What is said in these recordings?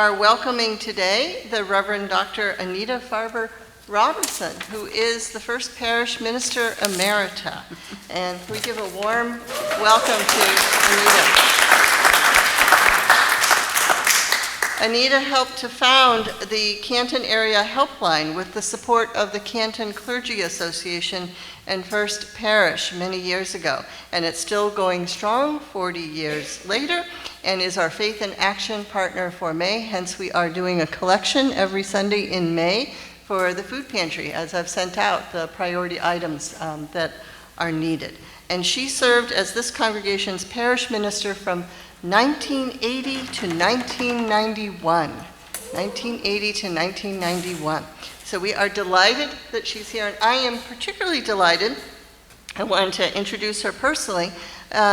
are welcoming today the Reverend Dr. Anita Farber-Robertson, who is the First Parish Minister Emerita. And we give a warm welcome to Anita. Anita helped to found the Canton Area Helpline with the support of the Canton Clergy Association and First Parish many years ago. And it's still going strong 40 years later, and is our Faith in Action partner for May. Hence, we are doing a collection every Sunday in May for the food pantry, as I've sent out the priority items that are needed. And she served as this congregation's parish minister from 1980 to 1991. 1980 to 1991. So we are delighted that she's here, and I am particularly delighted. I wanted to introduce her personally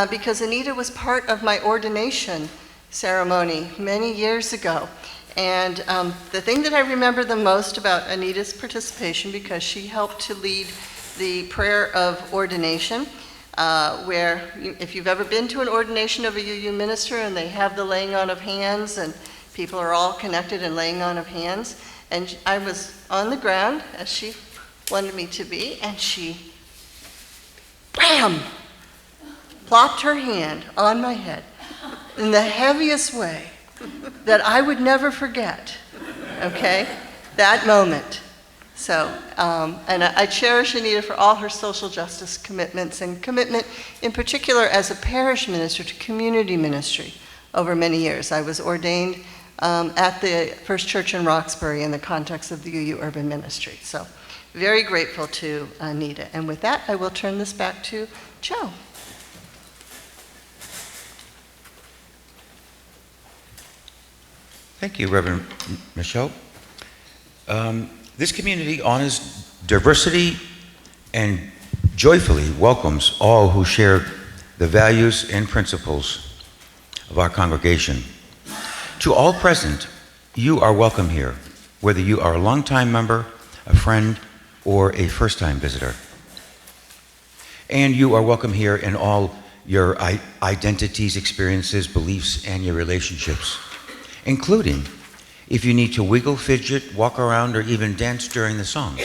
because Anita was part of my ordination ceremony many years ago. And the thing that I remember the most about Anita's participation, because she helped to lead the prayer of ordination, where if you've ever been to an ordination of a UU minister and they have the laying on of hands and people are all connected and laying on of hands, and I was on the ground as she wanted me to be, and she, bam, plopped her hand on my head in the heaviest way that I would never forget, okay, that moment. So, and I cherish Anita for all her social justice commitments and commitment in particular as a parish minister to community ministry over many years. I was ordained at the First Church in Roxbury in the context of the UU Urban Ministry. So, very grateful to Anita. And with that, I will turn this back to Joe. Thank you, Reverend Michelle. This community honors diversity and joyfully welcomes all who share the values and principles of our congregation. To all present, you are welcome here, whether you are a longtime member, a friend, or a first-time visitor. And you are welcome here in all your identities, experiences, beliefs, and your relationships, including if you need to wiggle, fidget, walk around, or even dance during the songs.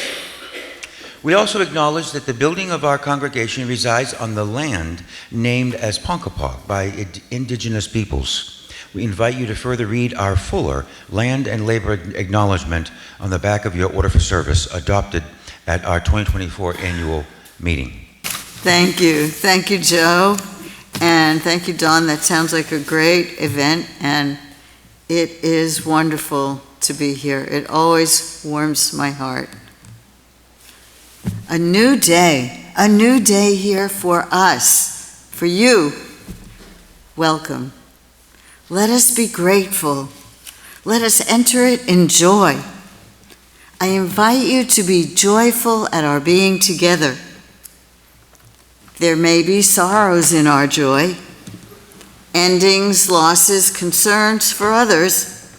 We also acknowledge that the building of our congregation resides on the land named as Ponkapog by indigenous peoples. We invite you to further read our fuller land and labor acknowledgement on the back of your order for service adopted at our 2024 annual meeting. Thank you. Thank you, Joe. And thank you, Dawn. That sounds like a great event, and it is wonderful to be here. It always warms my heart. A new day here for us, for you. Welcome. Let us be grateful. Let us enter it in joy. I invite you to be joyful at our being together. There may be sorrows in our joy, endings, losses, concerns for others.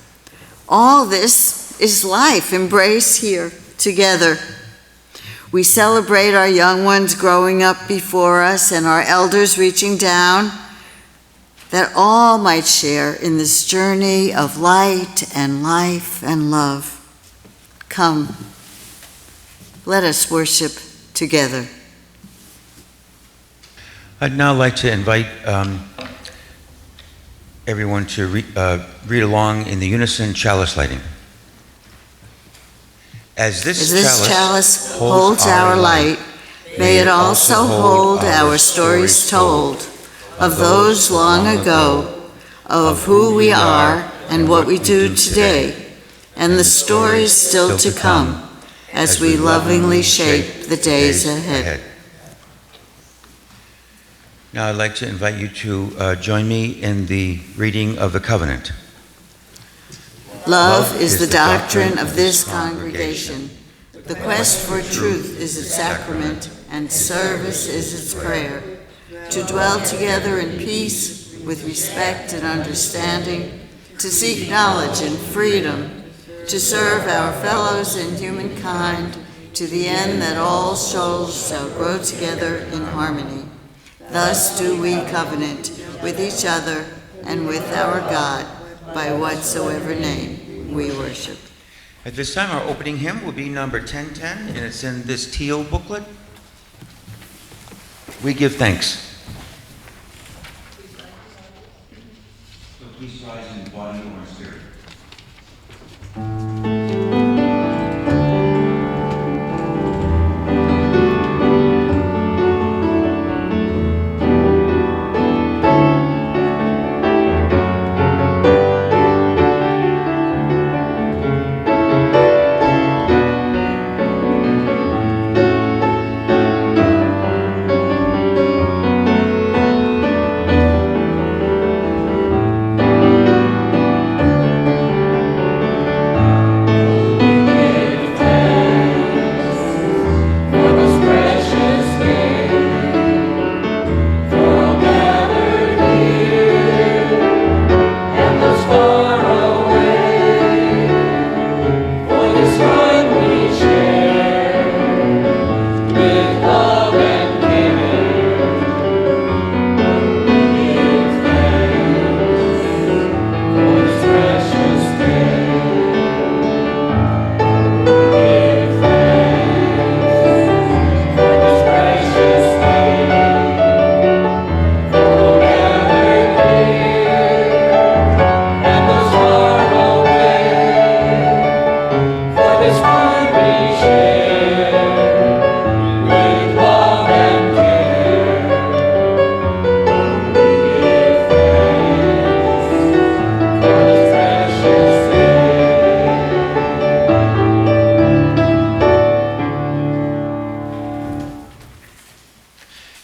All this is life embraced here together. We celebrate our young ones growing up before us and our elders reaching down, that all might share in this journey of light and life and love. Come, let us worship together. I'd now like to invite everyone to read along in the unison chalice lighting. As this chalice holds our light, may it also hold our stories told of those long ago, of who we are and what we do today, and the stories still to come as we lovingly shape the days ahead. Now I'd like to invite you to join me in the reading of the covenant. Love is the doctrine of this congregation. The quest for truth is its sacrament, and service is its prayer. To dwell together in peace, with respect and understanding, to seek knowledge and freedom, to serve our fellows and humankind, to the end that all souls shall grow together in harmony. Thus do we covenant with each other and with our God, by whatsoever name. we worship. At this time, our opening hymn will be number 1010, and it's in this teal booklet. We give thanks. So please rise in body or spirit.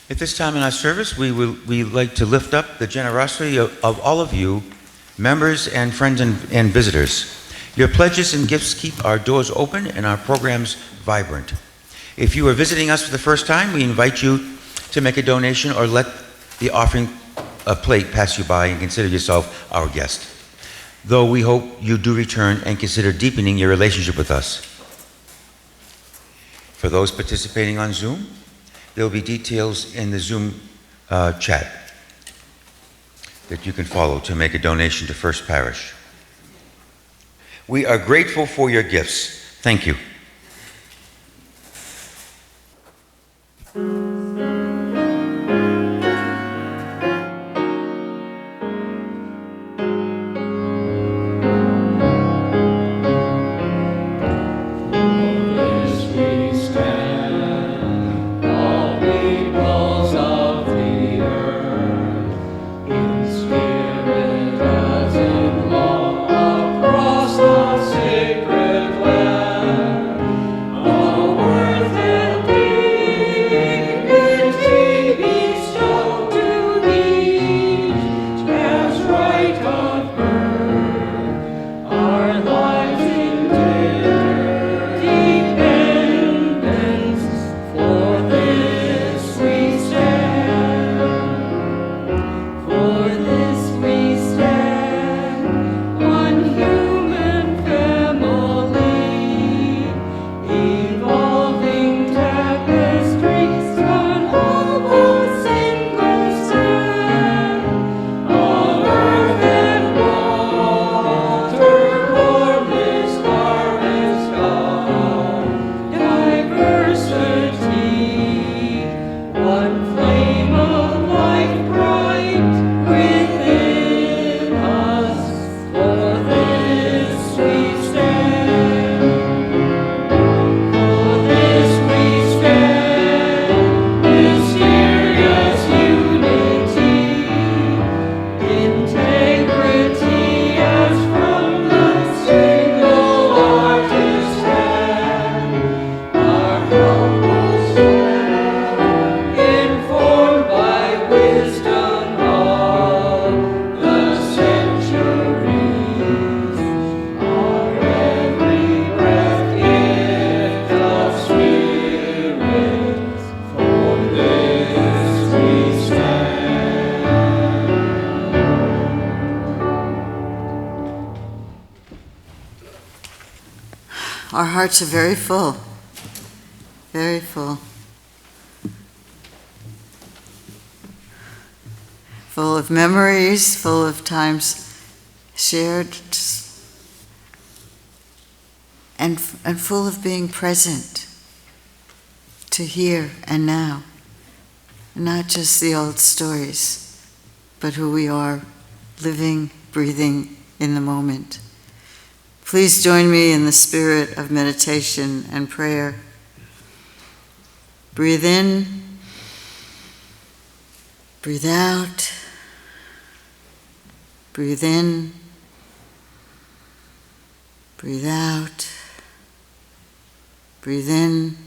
At this time in our service, we like to lift up the generosity of all of you, members and friends and visitors. Your pledges and gifts keep our doors open and our programs vibrant. If you are visiting us for the first time, we invite you to make a donation or let the offering plate pass you by and consider yourself our guest. Though we hope you do return and consider deepening your relationship with us. For those participating on Zoom, there will be details in the Zoom chat that you can follow to make a donation to First Parish. We are grateful for your gifts. Thank you. Our hearts are very full, very full. Full of memories, full of times shared, and full of being present to here and now. Not just the old stories, but who we are, living, breathing in the moment. Please join me in the spirit of meditation and prayer. Breathe in, breathe out, breathe in, breathe out, breathe in,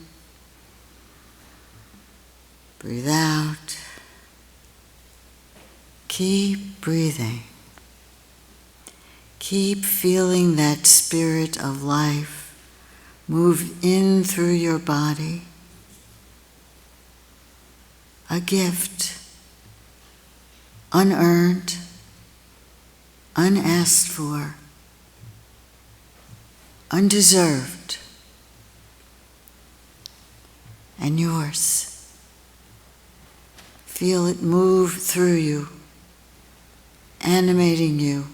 breathe out. Keep breathing. Keep feeling that spirit of life move in through your body. A gift, unearned, unasked for, undeserved, and yours. Feel it move through you, animating you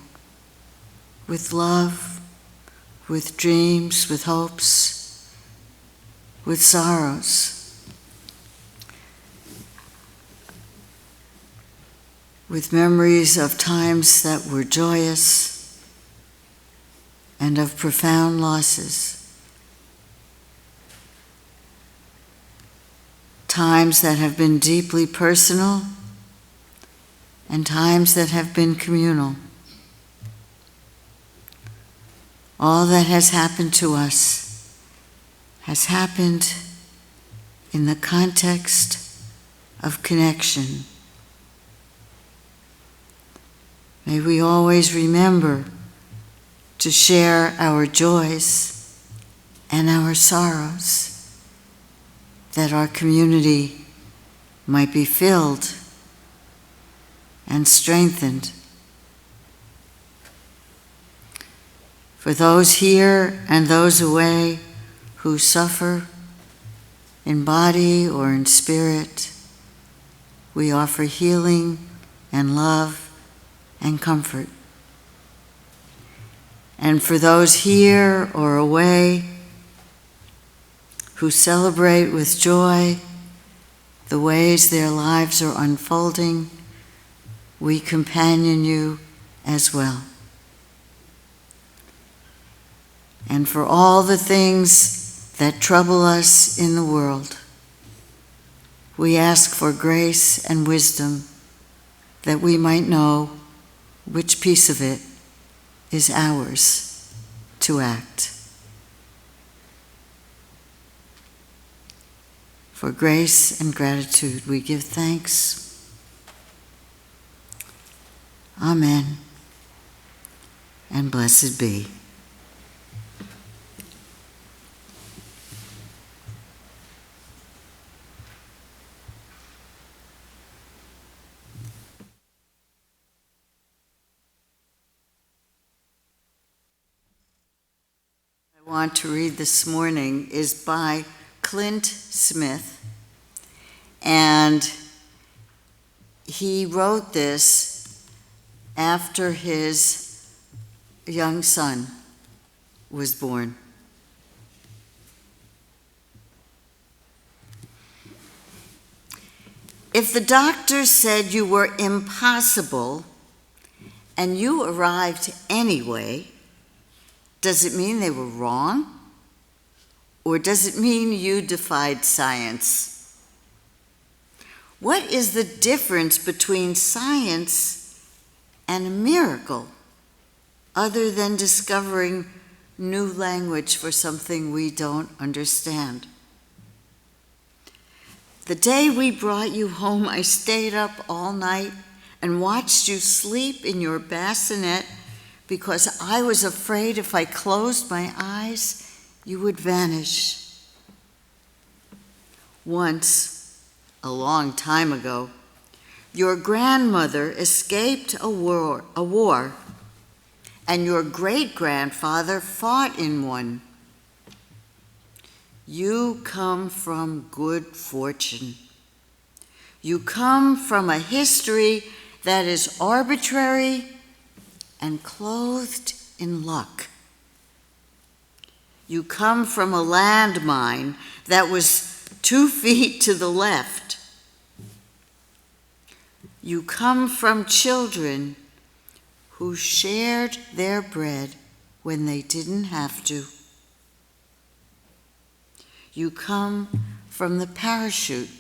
with love, with dreams, with hopes, with sorrows, with memories of times that were joyous and of profound losses, times that have been deeply personal and times that have been communal. All that has happened to us has happened in the context of connection. May we always remember to share our joys and our sorrows, that our community might be filled and strengthened. For those here and those away who suffer in body or in spirit, we offer healing and love and comfort. And for those here or away who celebrate with joy the ways their lives are unfolding, we companion you as well. And for all the things that trouble us in the world, we ask for grace and wisdom that we might know which piece of it is ours to act. For grace and gratitude, we give thanks. Amen. And blessed be. I want to read this morning is by Clint Smith, and he wrote this after his young son was born. If the doctor said you were impossible and you arrived anyway, does it mean they were wrong? Or does it mean you defied science? What is the difference between science and a miracle, other than discovering new language for something we don't understand? The day we brought you home, I stayed up all night and watched you sleep in your bassinet because I was afraid if I closed my eyes, you would vanish. Once, a long time ago, your grandmother escaped a war, and your great-grandfather fought in one. You come from good fortune. You come from a history that is arbitrary and clothed in luck. You come from a landmine that was 2 feet to the left. You come from children who shared their bread when they didn't have to. You come from the parachute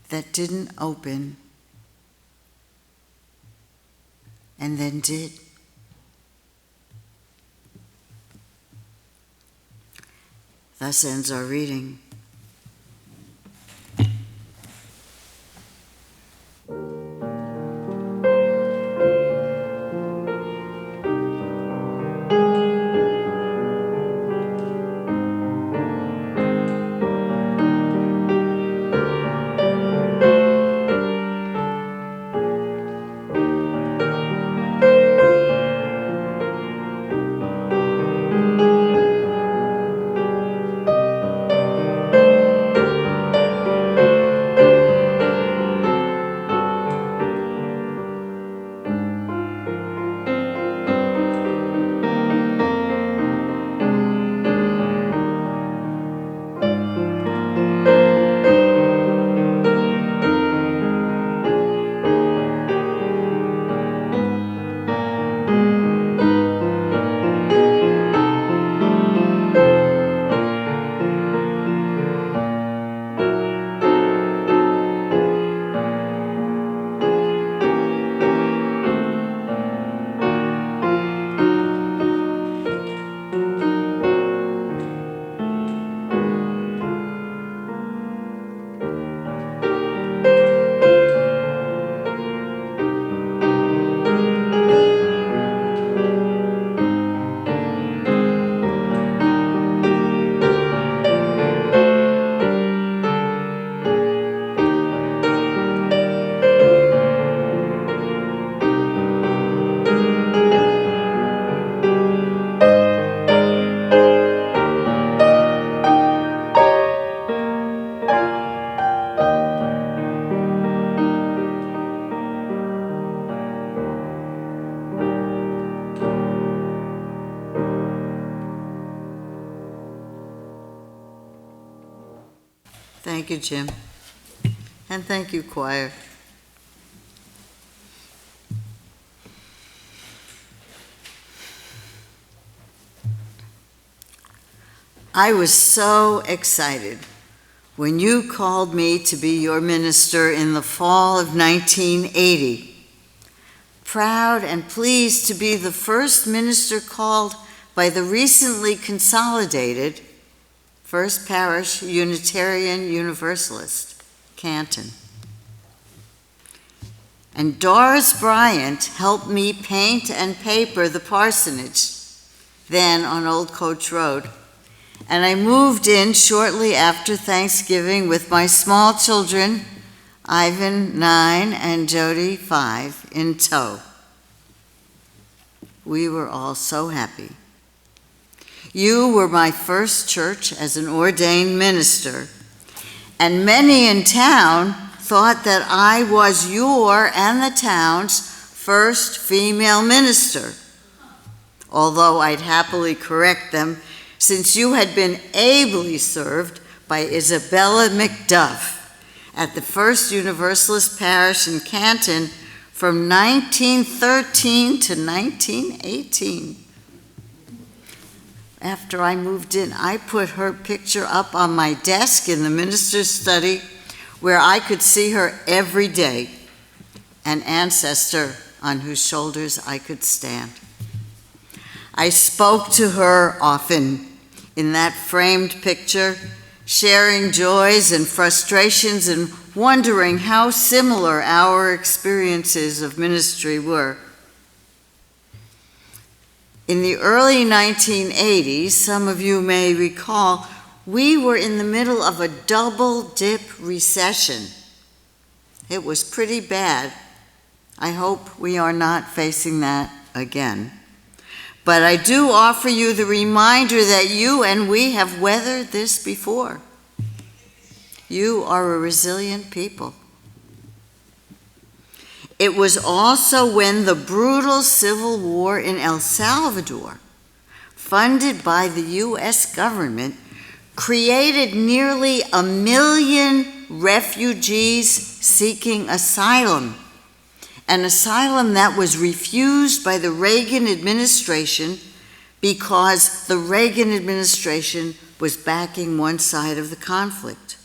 that didn't open and then did. Thus ends our reading. Thank you, Jim. And thank you, choir. I was so excited when you called me to be your minister in the fall of 1980. Proud and pleased to be the first minister called by the recently consolidated First Parish Unitarian Universalist, Canton. And Doris Bryant helped me paint and paper the parsonage, then on Old Coach Road. And I moved in shortly after Thanksgiving with my small children, Ivan, 9, and Jody, 5, in tow. We were all so happy. You were my first church as an ordained minister, and many in town thought that I was your and the town's first female minister, although I'd happily correct them since you had been ably served by Isabella McDuff at the First Universalist Parish in Canton from 1913 to 1918. After I moved in, I put her picture up on my desk in the minister's study where I could see her every day, an ancestor on whose shoulders I could stand. I spoke to her often in that framed picture, sharing joys and frustrations and wondering how similar our experiences of ministry were. In the early 1980s, some of you may recall, we were in the middle of a double-dip recession. It was pretty bad. I hope we are not facing that again. But I do offer you the reminder that you and we have weathered this before. You are a resilient people. It was also when the brutal civil war in El Salvador funded by the U.S. government, created nearly 1 million refugees seeking asylum, an asylum that was refused by the Reagan administration because the Reagan administration was backing one side of the conflict.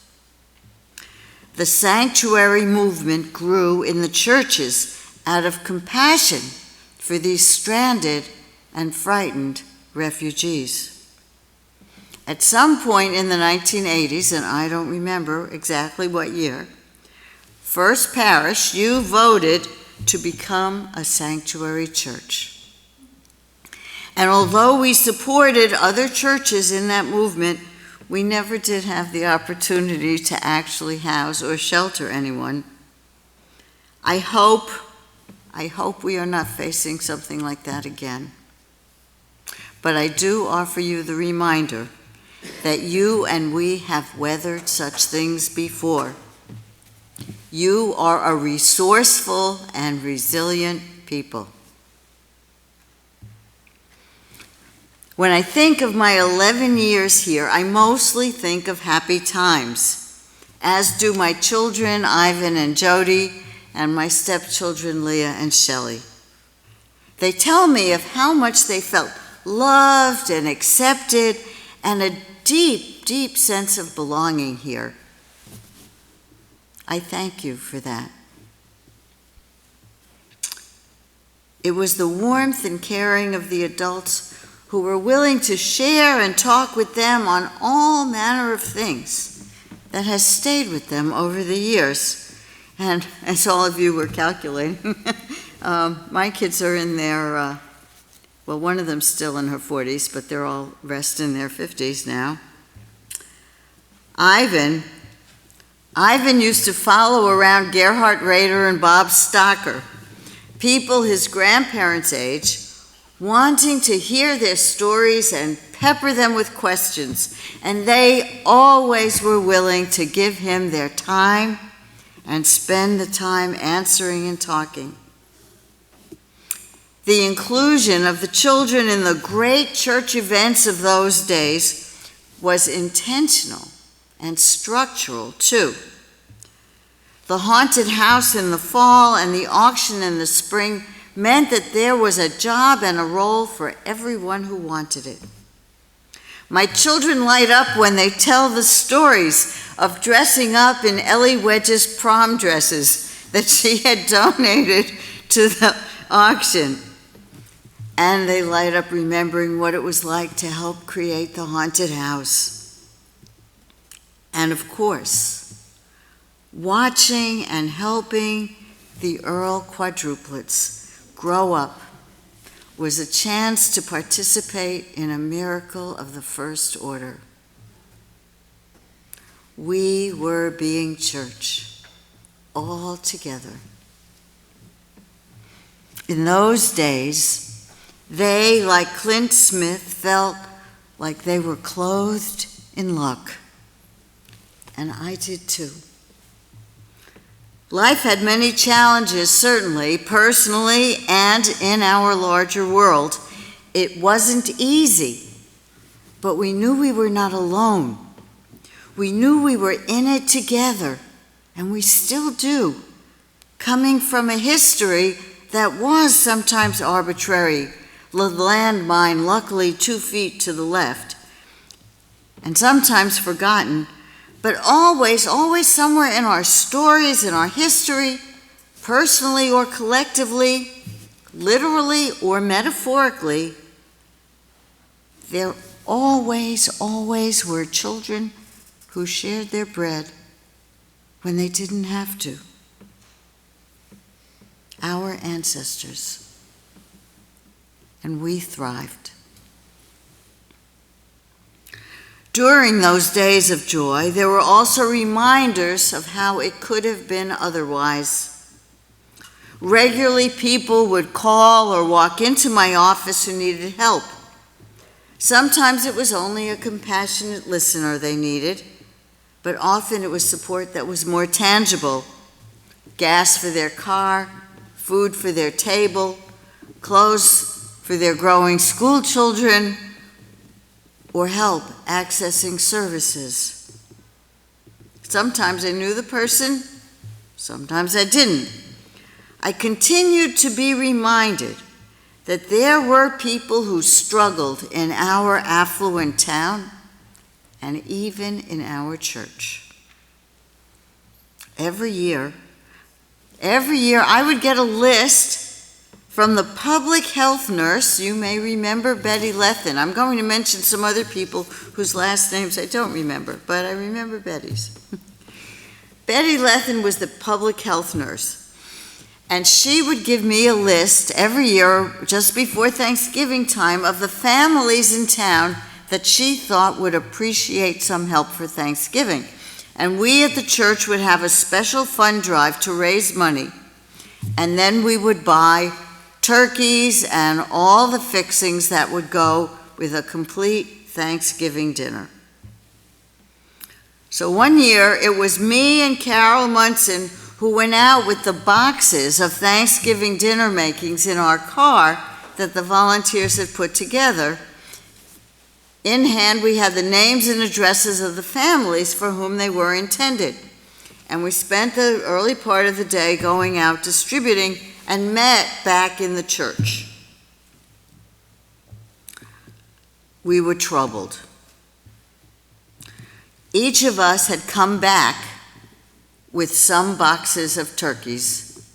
The sanctuary movement grew in the churches out of compassion for these stranded and frightened refugees. At some point in the 1980s, and I don't remember exactly what year, First Parish, you voted to become a sanctuary church. And although we supported other churches in that movement, we never did have the opportunity to actually house or shelter anyone. I hope we are not facing something like that again. But I do offer you the reminder that you and we have weathered such things before. You are a resourceful and resilient people. When I think of my 11 years here, I mostly think of happy times, as do my children, Ivan and Jody, and my stepchildren, Leah and Shelley. They tell me of how much they felt loved and accepted, and a deep, deep sense of belonging here. I thank you for that. It was the warmth and caring of the adults who were willing to share and talk with them on all manner of things that has stayed with them over the years. And as all of you were calculating, my kids are in their, well, one of them's still in her 40s, but they're all rest in their 50s now. Ivan used to follow around Gerhard Rader and Bob Stocker, people his grandparents' age, wanting to hear their stories and pepper them with questions, and they always were willing to give him their time and spend the time answering and talking. The inclusion of the children in the great church events of those days was intentional and structural too. The haunted house in the fall and the auction in the spring meant that there was a job and a role for everyone who wanted it. My children light up when they tell the stories of dressing up in Ellie Wedge's prom dresses that she had donated to the auction. And they light up remembering what it was like to help create the haunted house. And of course, watching and helping the Earl quadruplets grow up was a chance to participate in a miracle of the first order. We were being church, all together. In those days, they, like Clint Smith, felt like they were clothed in luck. And I did too. Life had many challenges, certainly, personally and in our larger world. It wasn't easy, but we knew we were not alone. We knew we were in it together, and we still do, coming from a history that was sometimes arbitrary, the landmine luckily 2 feet to the left, and sometimes forgotten, but always somewhere in our stories, in our history, personally or collectively, literally or metaphorically, there always were children who shared their bread when they didn't have to. Our ancestors. And we thrived. During those days of joy, there were also reminders of how it could have been otherwise. Regularly, people would call or walk into my office who needed help. Sometimes it was only a compassionate listener they needed, but often it was support that was more tangible. Gas for their car, food for their table, clothes for their growing school children, or help accessing services. Sometimes I knew the person, sometimes I didn't. I continued to be reminded that there were people who struggled in our affluent town and even in our church. Every year I would get a list from the public health nurse. You may remember Betty Lethen. I'm going to mention some other people whose last names I don't remember, but I remember Betty's. Betty Lethen was the public health nurse. And she would give me a list every year, just before Thanksgiving time, of the families in town that she thought would appreciate some help for Thanksgiving. And we at the church would have a special fund drive to raise money. And then we would buy turkeys and all the fixings that would go with a complete Thanksgiving dinner. So one year, it was me and Carol Munson who went out with the boxes of Thanksgiving dinner makings in our car that the volunteers had put together. In hand, we had the names and addresses of the families for whom they were intended. And we spent the early part of the day going out distributing and met back in the church. We were troubled. Each of us had come back with some boxes of turkeys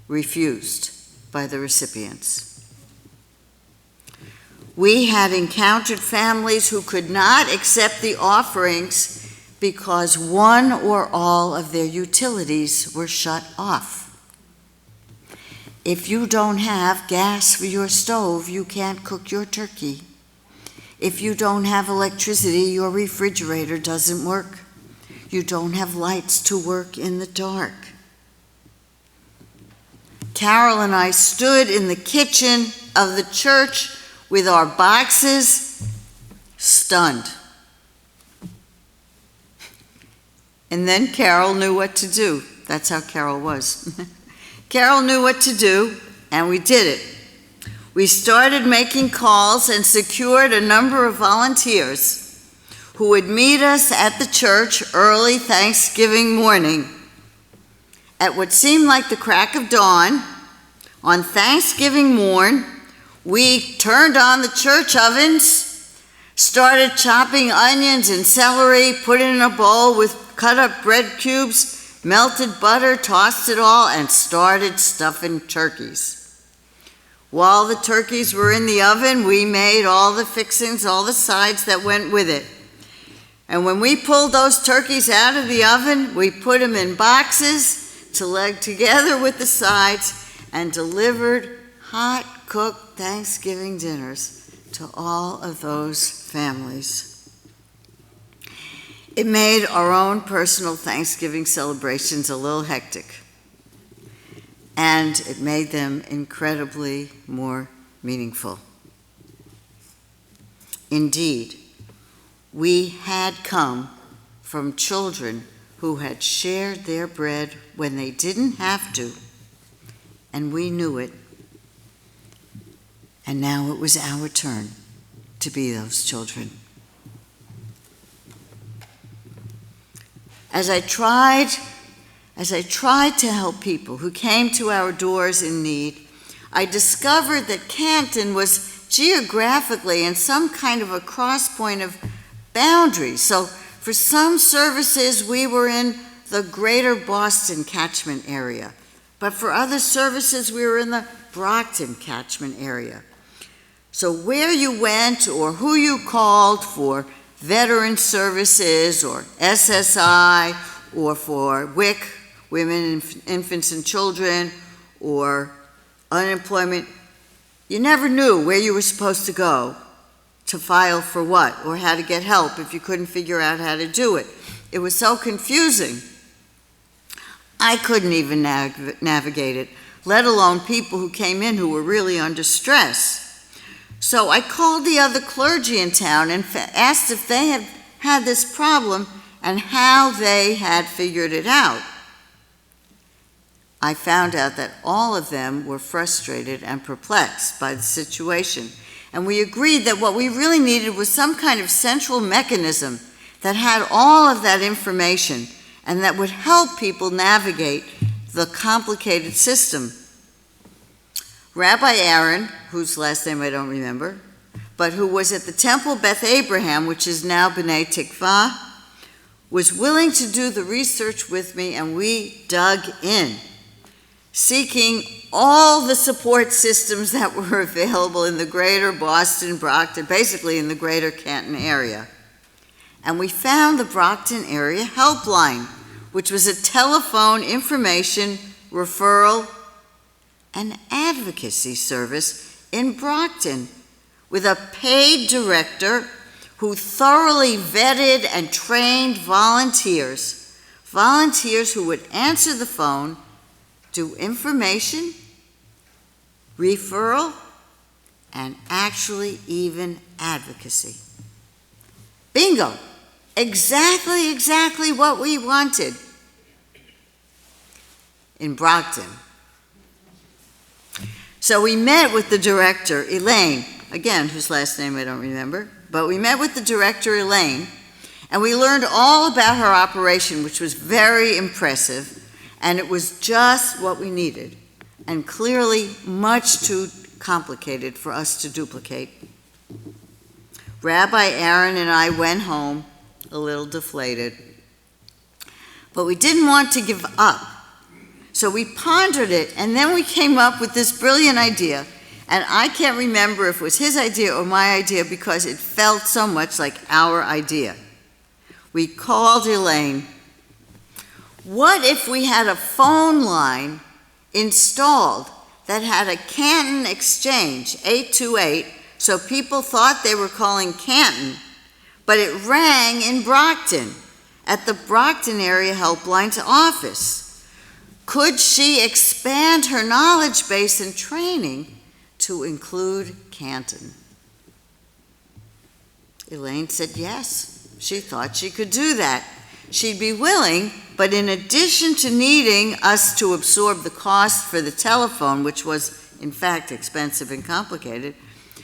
refused by the recipients. We had encountered families who could not accept the offerings because one or all of their utilities were shut off. If you don't have gas for your stove, you can't cook your turkey. If you don't have electricity, your refrigerator doesn't work. You don't have lights to work in the dark. Carol and I stood in the kitchen of the church with our boxes, stunned. And then Carol knew what to do. That's how Carol was. Carol knew what to do, and we did it. We started making calls and secured a number of volunteers who would meet us at the church early Thanksgiving morning. At what seemed like the crack of dawn, on Thanksgiving morn, we turned on the church ovens, started chopping onions and celery, put it in a bowl with cut up bread cubes, melted butter, tossed it all, and started stuffing turkeys. While the turkeys were in the oven, we made all the fixings, all the sides that went with it. And when we pulled those turkeys out of the oven, we put them in boxes to leg together with the sides and delivered hot, cooked Thanksgiving dinners to all of those families. It made our own personal Thanksgiving celebrations a little hectic, and it made them incredibly more meaningful. Indeed, we had come from children who had shared their bread when they didn't have to, and we knew it. And now it was our turn to be those children. As I tried to help people who came to our doors in need, I discovered that Canton was geographically in some kind of a cross point of boundaries. So for some services, we were in the greater Boston catchment area. But for other services, we were in the Brockton catchment area. So where you went or who you called for veteran services or SSI or for WIC, Women, Infants and Children, or unemployment, you never knew where you were supposed to go to file for what or how to get help if you couldn't figure out how to do it. It was so confusing. I couldn't even navigate it, let alone people who came in who were really under stress. So I called the other clergy in town and asked if they had had this problem and how they had figured it out. I found out that all of them were frustrated and perplexed by the situation, And we agreed that what we really needed was some kind of central mechanism that had all of that information and that would help people navigate the complicated system. Rabbi Aaron, whose last name I don't remember, but who was at the Temple Beth Abraham, which is now B'nai Tikvah, was willing to do the research with me, and we dug in, seeking all the support systems that were available in the greater Boston, Brockton, basically in the greater Canton area. And we found the Brockton Area Helpline, which was a telephone information, referral, and advocacy service in Brockton, with a paid director who thoroughly vetted and trained volunteers who would answer the phone, do information, referral, and actually even advocacy. Bingo! Exactly what we wanted in Brockton. So we met with the director, Elaine, again, whose last name I don't remember, but we met with the director, Elaine, and we learned all about her operation, which was very impressive, and it was just what we needed, and clearly much too complicated for us to duplicate. Rabbi Aaron and I went home a little deflated, but we didn't want to give up. So we pondered it, and then we came up with this brilliant idea. And I can't remember if it was his idea or my idea because it felt so much like our idea. We called Elaine. What if we had a phone line installed that had a Canton exchange, 828, so people thought they were calling Canton, but it rang in Brockton at the Brockton Area Helpline's office? Could she expand her knowledge base and training to include Canton? Elaine said yes. She thought she could do that. She'd be willing, but in addition to needing us to absorb the cost for the telephone, which was in fact expensive and complicated,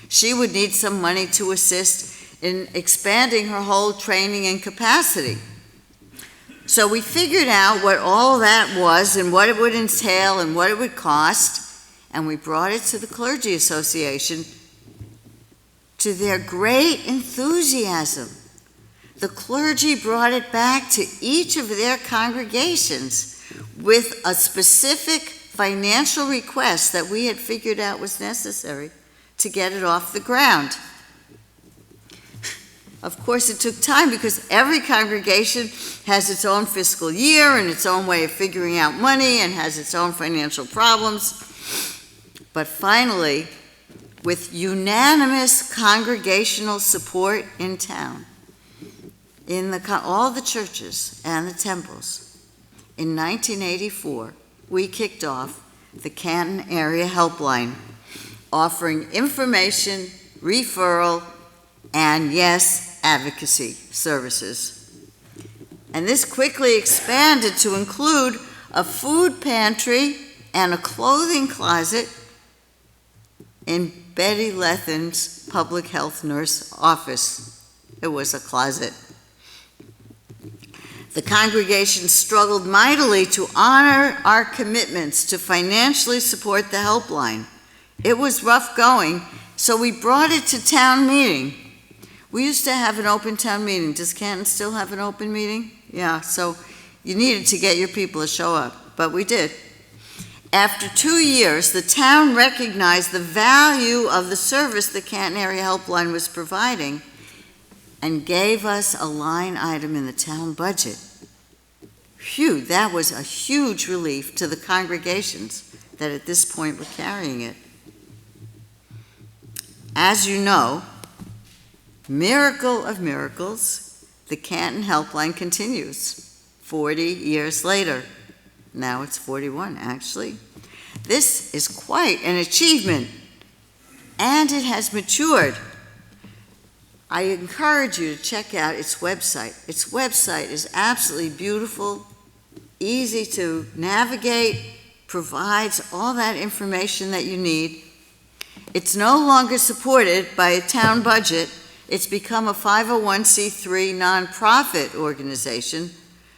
she would need some money to assist in expanding her whole training and capacity. So we figured out what all that was and what it would entail and what it would cost, and we brought it to the Clergy Association. To their great enthusiasm, the clergy brought it back to each of their congregations with a specific financial request that we had figured out was necessary to get it off the ground. Of course, it took time because every congregation has its own fiscal year and its own way of figuring out money and has its own financial problems. But finally, with unanimous congregational support in town, in all the churches and the temples, in 1984, we kicked off the Canton Area Helpline, offering information, referral, and yes, advocacy services. And this quickly expanded to include a food pantry and a clothing closet in Betty Lethen's public health nurse office. It was a closet. The congregation struggled mightily to honor our commitments to financially support the helpline. It was rough going, so we brought it to town meeting. We used to have an open town meeting. Does Canton still have an open meeting? Yeah, so you needed to get your people to show up, but we did. After 2 years, the town recognized the value of the service the Canton Area Helpline was providing and gave us a line item in the town budget. Phew, that was a huge relief to the congregations that at this point were carrying it. As you know, miracle of miracles, the Canton Helpline continues 40 years later. Now it's 41, actually. This is quite an achievement, and it has matured. I encourage you to check out its website. Its website is absolutely beautiful, easy to navigate, provides all that information that you need. It's no longer supported by a town budget. It's become a 501c3 nonprofit organization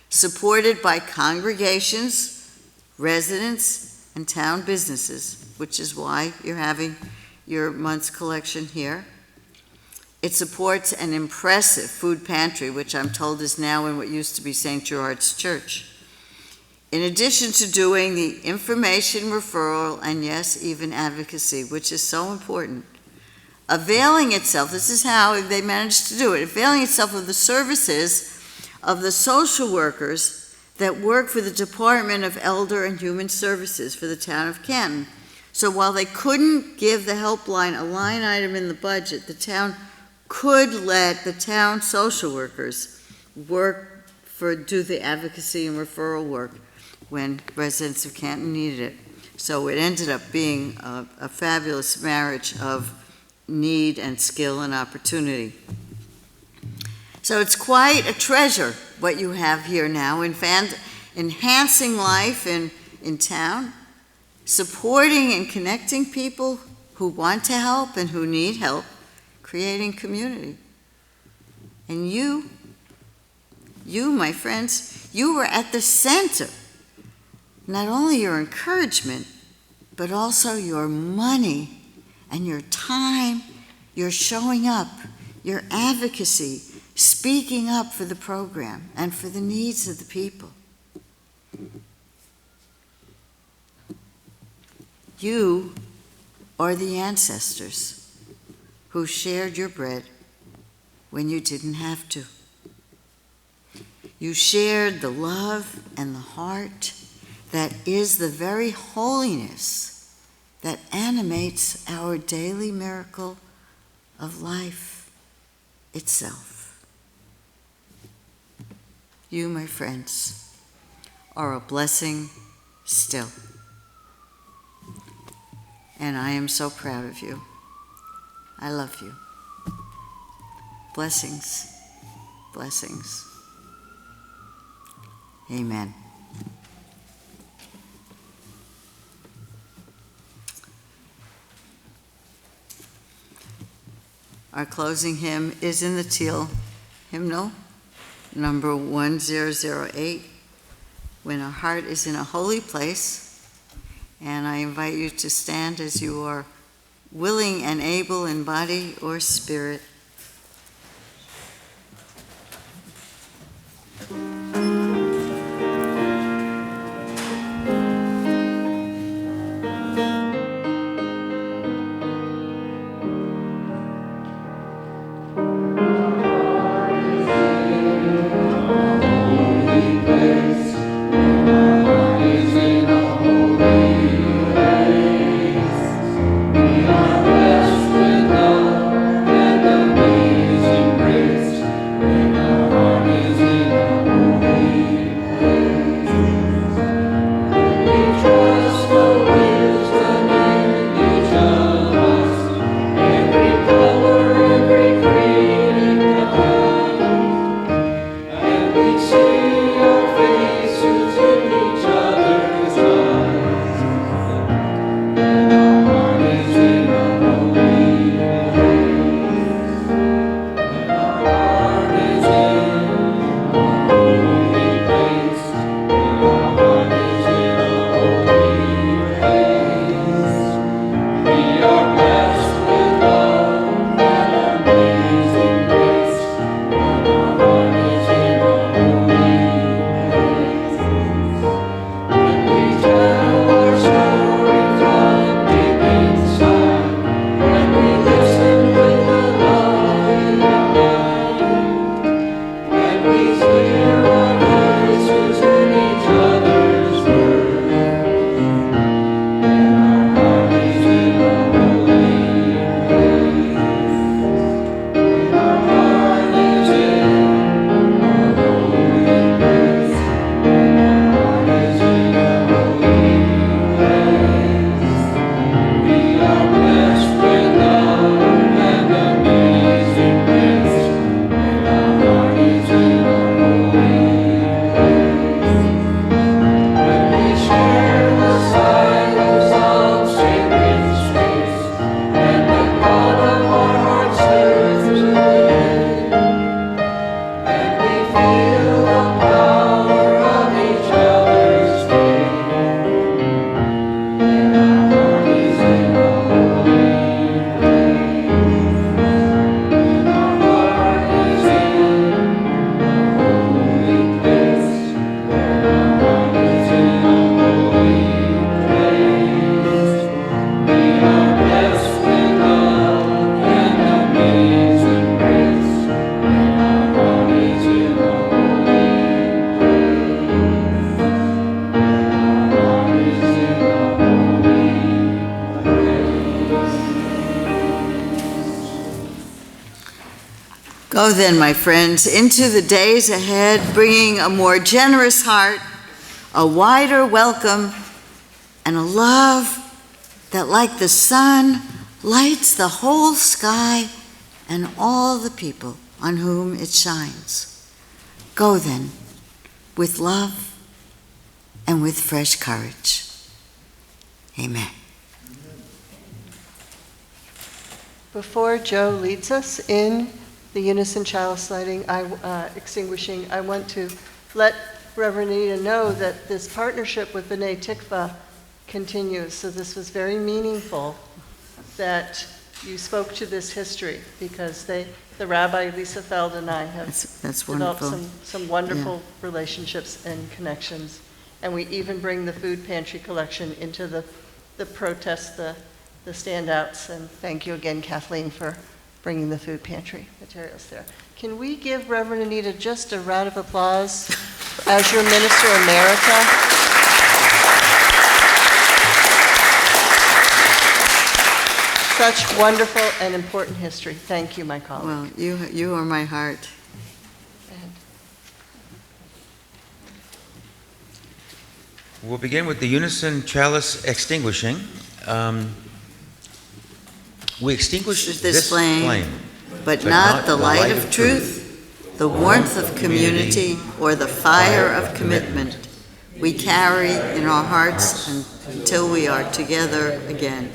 supported by congregations, residents, and town businesses, which is why you're having your month's collection here. It supports an impressive food pantry, which I'm told is now in what used to be St. Gerard's Church. In addition to doing the information, referral, and yes, even advocacy, which is so important, availing itself, this is how they managed to do it, availing itself of the services of the social workers that work for the Department of Elder and Human Services for the town of Canton. So while they couldn't give the helpline a line item in the budget, the town could let the town social workers do the advocacy and referral work when residents of Canton needed it. So it ended up being a fabulous marriage of need and skill and opportunity. So it's quite a treasure what you have here now, enhancing life in town, supporting and connecting people who want to help and who need help, creating community. And you, my friends, you were at the center. Not only your encouragement, but also your money and your time, your showing up, your advocacy, speaking up for the program and for the needs of the people. You are the ancestors who shared your bread when you didn't have to. You shared the love and the heart that is the very holiness that animates our daily miracle of life itself. You, my friends, are a blessing still. And I am so proud of you. I love you. Blessings, blessings. Amen. Our closing hymn is in the teal hymnal, number 1008, When Our Heart is in a Holy Place. And I invite you to stand as you are willing and able in body or spirit. We are blessed with love and the Go then, my friends, into the days ahead, bringing a more generous heart, a wider welcome, and a love that, like the sun, lights the whole sky and all the people on whom it shines. Go then, with love and with fresh courage. Amen. Before Joe leads us in the unison chalice lighting, extinguishing, I want to let Reverend Anita know that this partnership with B'nai Tikva continues. So this was very meaningful that you spoke to this history, because the Rabbi Lisa Feld and I have That's developed wonderful. some wonderful relationships and connections. And we even bring the food pantry collection into the protests, the standouts. And thank you again, Kathleen, for bringing the food pantry materials there. Can we give Reverend Anita just a round of applause as your Minister Emerita? Such wonderful and important history. Thank you, my colleague. Well, you are my heart. And We'll begin with the unison chalice extinguishing. We extinguish This flame, but not the light of truth, the warmth of community, or the fire of commitment we carry in our hearts until we are together again.